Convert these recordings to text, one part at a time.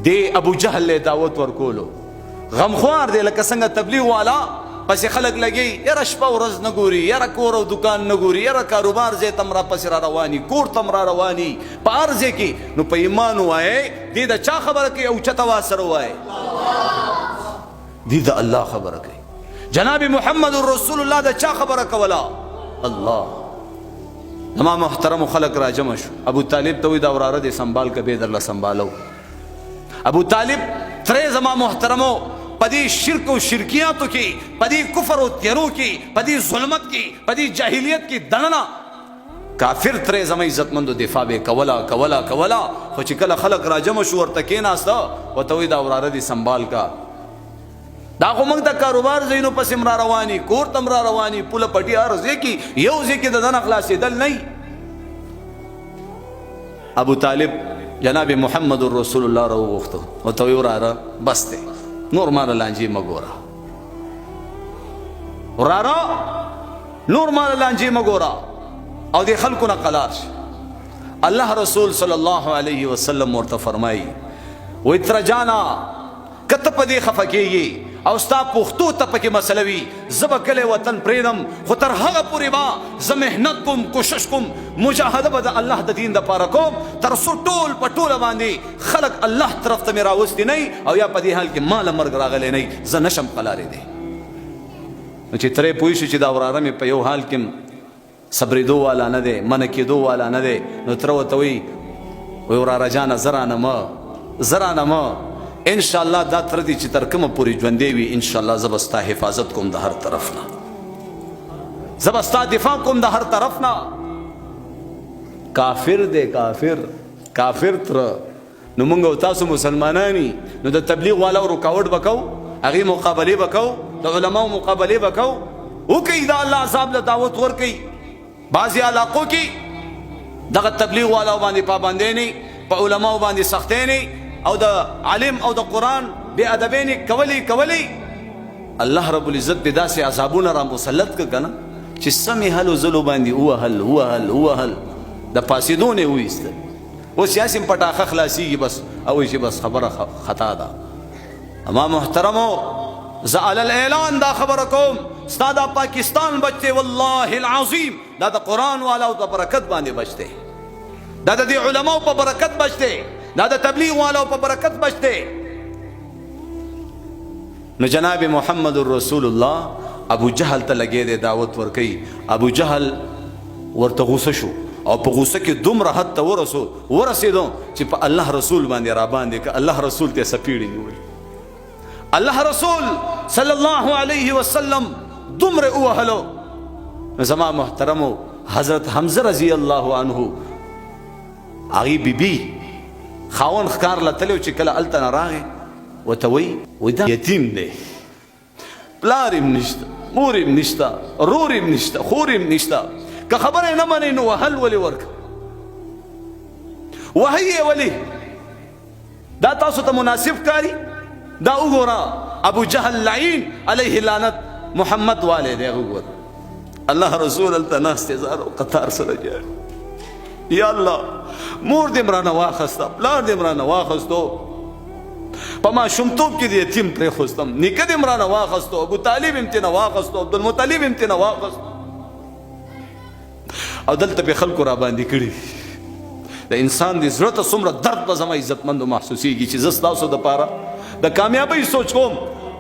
دی ابو جهل له دعوت ورکولو غمخوار دی لکه څنګه تبلیغ والا پسې خلک لګي یاره شپه ورځ نه ګوري یاره کور او دکان نه ګوري یاره کاروبار ځای تم را پسې را رواني کور تم را رواني په هر ځای کې نو په ایمان ووایئ دی د چا خبره کوي اوچته اواز سره ووایئ دی د الله خبره کوي جناب محمد رسول الله د چا خبره کوله الله زما محترم خلق را جمع شو ابو طالب ته وی دا وراره دې سنبال که به درله سنبالو ابو طالب ترې زما محترمو پدی شرک و شرکیاتو کی پدی کفر و تیرو کی پدی ظلمت کی پدی جاہلیت کی دننا کافر ترې زما عزتمندو دفاع به کولا خو چې کله خلق را جمع شو ورته کېناسته ورته وی دا وراره دې سنبال کا دا خو موږ د کاروبار ځایونو پسې را رواني کور تم را رواني پوله پټي هر ځای کې یو ځای کې د دنه خلاصېدل نه ابو طالب جناب محمد رسول الله راوغوښته ورته وی وراره بس دی نور مال لانجی مگورا ورارا نور مال لانجی مگورا او دی خلقنا قلار اللہ رسول صلی اللہ علیہ وسلم ورته فرمائی و اترجانا کته پدی خفکیږي او ستا پختو ته پکې مسلوي زب کله وطن پریدم خو تر هغه پورې با زه محنت کوم کوشش کوم مجاهده به د الله د دین دپاره کوم تر څو ټول په ټوله باندې خلق الله طرف ته مې راوستي نه او یا په دې حال کې ماله مرګ راغلی نه زه نشم قلارېدی نو چې ترې پوه شو چې دا وراره مې په یو حال کې صبرېدو والا نه دی منع کېدو والا نه دی نو تره ورته وایي وراره جانه زه رانه مه انشاءالله دا تر دې چې تر کومه پورې ژوندی وي انشاءالله زه به ستا حفاظت کوم د هر طرف نه زه به ستا دفاع کوم د هر طرف نه کافر دی کافر تر نو موږ او تاسو مسلمانانی نو د تبلیغ والا رکاوټ به کوو هغې مقابلې به کوو د علماو مقابلې به کوو وکئ د الله عذاب له دعوت ورکئ بعضې علاقو کې دغه تبلیغ والاو باندې پابندۍ نه په علماو باندې سختۍ نه او د عالم او د قرآن بے ادبین کولی الله رب العزت به داسې عذابونه را مسلط که کنه چې سمې هلو زلو باندې ووهل د پاسېدو نه وایستل اوس یاسې پټاخه خلاصیږي بس او چې بس خبره خطا ده اما محترمو زه علی الاعلان دا خبره کوم ستا دا پاکستان بچته والله العظیم دا د قرآن والاو د برکت باندې بچته دا د دې علماو په برکت بچته دا د تبلیغ والاو په برکت بچته نو جناب محمد رسول الله ابو جهل ته لګې دی دعوت ورکوي ابو جهل ورته غوسه شو او په غوسه کې دومره حد ته ورسېدو چې په الله رسول باندې را باندې که الله رسول ته سپیړې نیولې الله رسول صلی الله علیه وسلم دومره ووهلو زما محترمو حضرت حمزه رضی الله عنه هغې بیبي خاون ښکار له تللی و چې کله هلته نه راغی ورته وایي دا یتیم دی پلار یې نشته مور یې نشته رور یې نشته خور یې نشته که خبره یې نه منې نو وهل ولې ورکړه وهی یې ولې دا تاسو ته مناسب کاري دا وګوره ابو جهل لعین علیه لعنت محمد والی دی هغه وګوره الله رسول هلته ناست دی زار او قطار سره جاړي یا الله مور دې مرانه واخسته پلار دې مرانه واخستو په ماشومتوب کې د یتیم پرېښوستم نیکه دې مرانه واخستو ابو طالب هم تېنه واخستو عبدالمطلب هم تېنه واخستو او دلته پې خلکو را باندې کړي د انسان د زړه ته څومره درد به زما عزتمندو محسوسېږي چې زه ستاسو دپاره د کامیابۍ سوچ کوم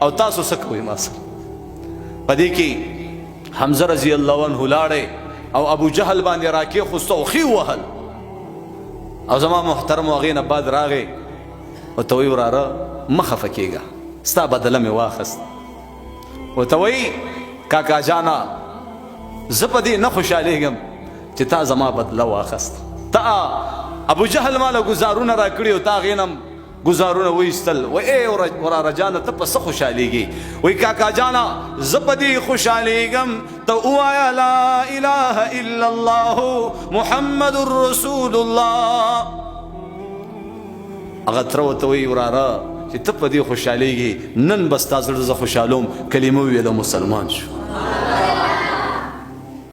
او تاسو څه کوئ ما سره په دې کې حمزه رضی الله عنه لاړی او ابو جهل باندې را کېښوسته او ښې ووهل او زما محترم هغې نه بعد راغی ورته وایي وراره مه خفه کېږه ستا بدله مې واخست ورته وایي کاکا جانا زه په دې نه خوشحالېږم چې تا زما بدله واخست تا ابو جهل ماله ګزارونه را کړي او تا هغې نه گزارونه ویستل و ای وراره جانه ته په څه خوشحالېږي وایي کاکا جانا زه په دې خوشحالېږم ته ووایه لا اله الا الله محمد رسول الله هغه تره ورته وایي وراره چې ته په دې خوشحالېږي نن به ستا زړه زه خوشحالوم کلمه وویله مسلمان شو